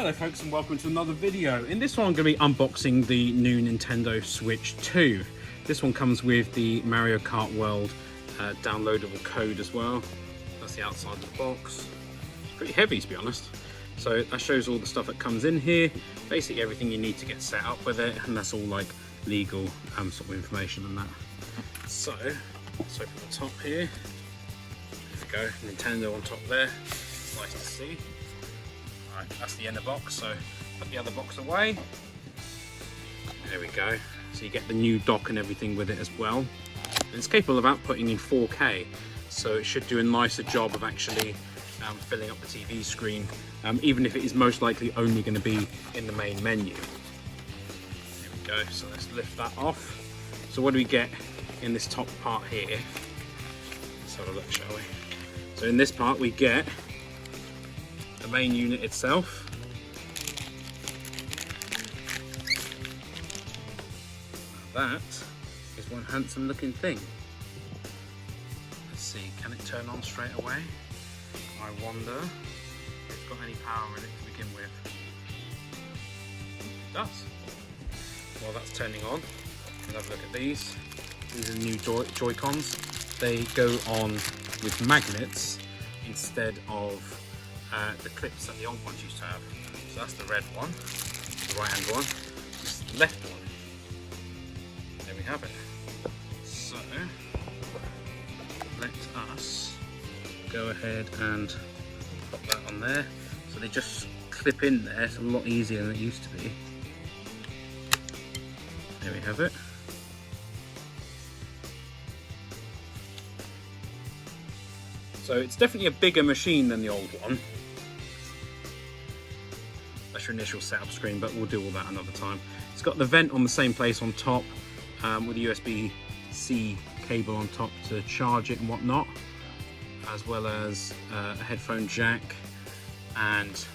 Hello folks and welcome to another video. In this one I'm going to be unboxing the new Nintendo Switch 2. This one comes with the Mario Kart World downloadable code as well. That's the outside of the box. It's pretty heavy to be honest. So that shows all the stuff that comes in here. Basically everything you need to get set up with it, and that's all like legal sort of information and that. So let's open the top here. There we go, Nintendo on top there. Nice to see. Right, that's the inner box, so put the other box away. There we go. So you get the new dock and everything with it as well. And it's capable of outputting in 4K, so it should do a nicer job of actually filling up the TV screen, even if it is most likely only going to be in the main menu. There we go, so let's lift that off. So what do we get in this top part here? Let's have a look, shall we? So in this part we get the main unit itself. Now that is one handsome looking thing. Let's see, can it turn on straight away? I wonder if it's got any power in it to begin with. It does. While that's turning on, we'll have a look at these. These are new Joy-Cons. They go on with magnets instead of the clips that the old ones used to have. So that's the red one, the right hand one, this is the left one. There we have it. So let us go ahead and pop that on there. So they just clip in there. It's a lot easier than it used to be. There we have it. So it's definitely a bigger machine than the old one. That's your initial setup screen, but we'll do all that another time. It's got the vent on the same place on top, with a USB-C cable on top to charge it and whatnot, as well as a headphone jack and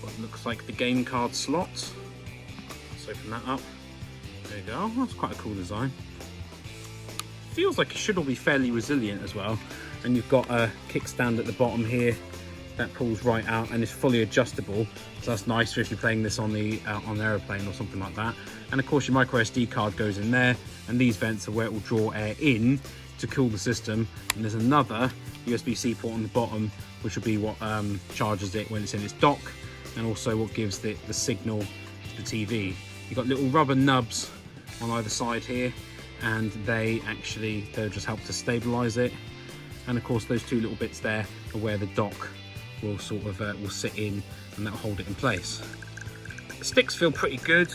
what looks like the game card slot. Let's open that up. There you go. Oh, that's quite a cool design. Feels like it should all be fairly resilient as well. And you've got a kickstand at the bottom here that pulls right out and is fully adjustable, so that's nice for if you're playing this on the on an aeroplane or something like that. And of course your micro SD card goes in there, and these vents are where it will draw air in to cool the system. And there's another USB-C port on the bottom, which will be what charges it when it's in its dock, and also what gives the signal to the TV. You've got little rubber nubs on either side here, and they'll just help to stabilize it. And of course those two little bits there are where the dock will sort of will sit in, and that'll hold it in place. The sticks feel pretty good.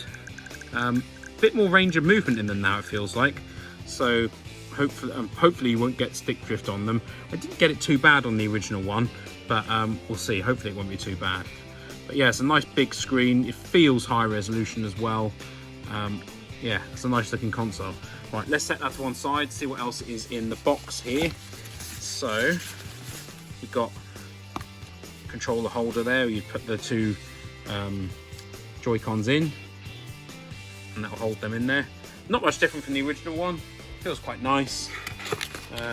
Bit more range of movement in them now, it feels like. So hopefully you won't get stick drift on them. I didn't get it too bad on the original one, but we'll see. Hopefully it won't be too bad. But yeah, it's a nice big screen. It feels high resolution as well. Yeah, it's a nice looking console. Right, let's set that to one side, see what else is in the box here. So we've got controller holder there. You put the two Joy-Cons in, and that will hold them in there. Not much different from the original one. Feels quite nice.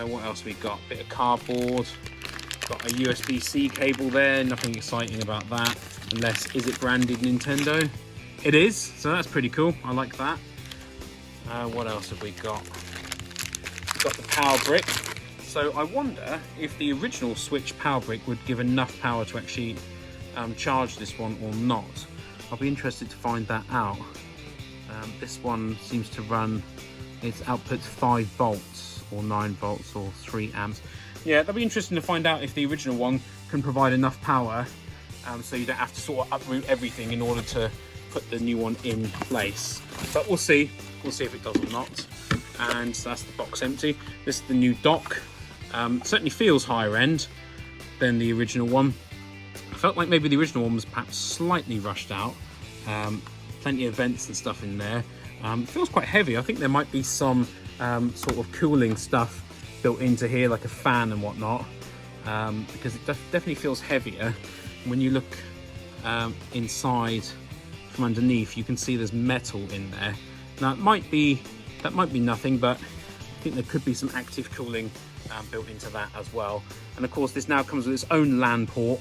What else we got? Bit of cardboard. Got a USB-C cable there. Nothing exciting about that, unless is it branded Nintendo? It is, so that's pretty cool. I like that. What else have we got? We've got the power brick. So I wonder if the original Switch power brick would give enough power to actually charge this one or not. I'll be interested to find that out. This one seems to run, its outputs 5 volts or 9 volts or 3 amps. Yeah, that'll be interesting to find out if the original one can provide enough power, so you don't have to sort of uproot everything in order to put the new one in place. But we'll see. We'll see if it does or not. And that's the box empty. This is the new dock. Certainly feels higher end than the original one. I felt like maybe the original one was perhaps slightly rushed out. Plenty of vents and stuff in there. It feels quite heavy. I think there might be some sort of cooling stuff built into here, like a fan and whatnot, because it definitely feels heavier. When you look inside from underneath, you can see there's metal in there. Now that might be nothing, but I think there could be some active cooling built into that as well. And of course this now comes with its own LAN port,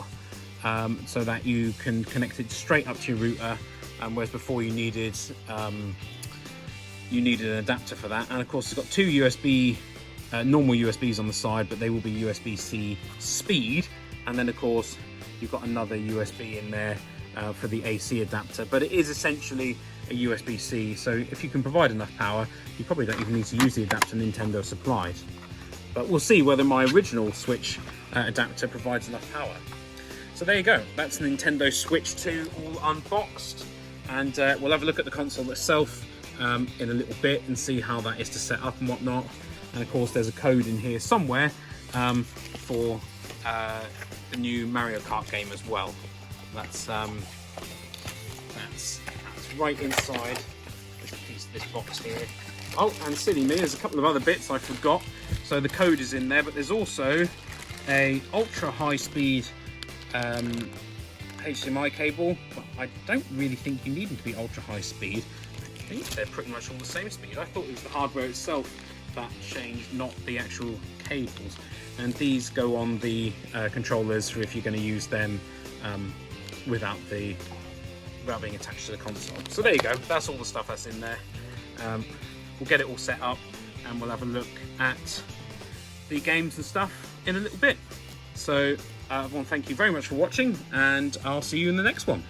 so that you can connect it straight up to your router, whereas before you needed an adapter for that. And of course it's got two USB normal USBs on the side, but they will be USB-C speed, and then of course you've got another USB in there for the AC adapter, but it is essentially a USB-C, so if you can provide enough power, you probably don't even need to use the adapter Nintendo supplied. But we'll see whether my original Switch adapter provides enough power. So there you go, that's Nintendo Switch 2 all unboxed, and we'll have a look at the console itself in a little bit and see how that is to set up and whatnot. And of course there's a code in here somewhere for the new Mario Kart game as well. That's right inside this box here. Oh, and silly me, there's a couple of other bits I forgot. So the code is in there, but there's also a ultra high speed HDMI cable, but I don't really think you need them to be ultra high speed. I think they're pretty much all the same speed. I thought it was the hardware itself that changed, not the actual cables. And these go on the controllers for if you're going to use them without being attached to the console. So there you go, that's all the stuff that's in there. We'll get it all set up and we'll have a look at the games and stuff in a little bit. So everyone, thank you very much for watching, and I'll see you in the next one.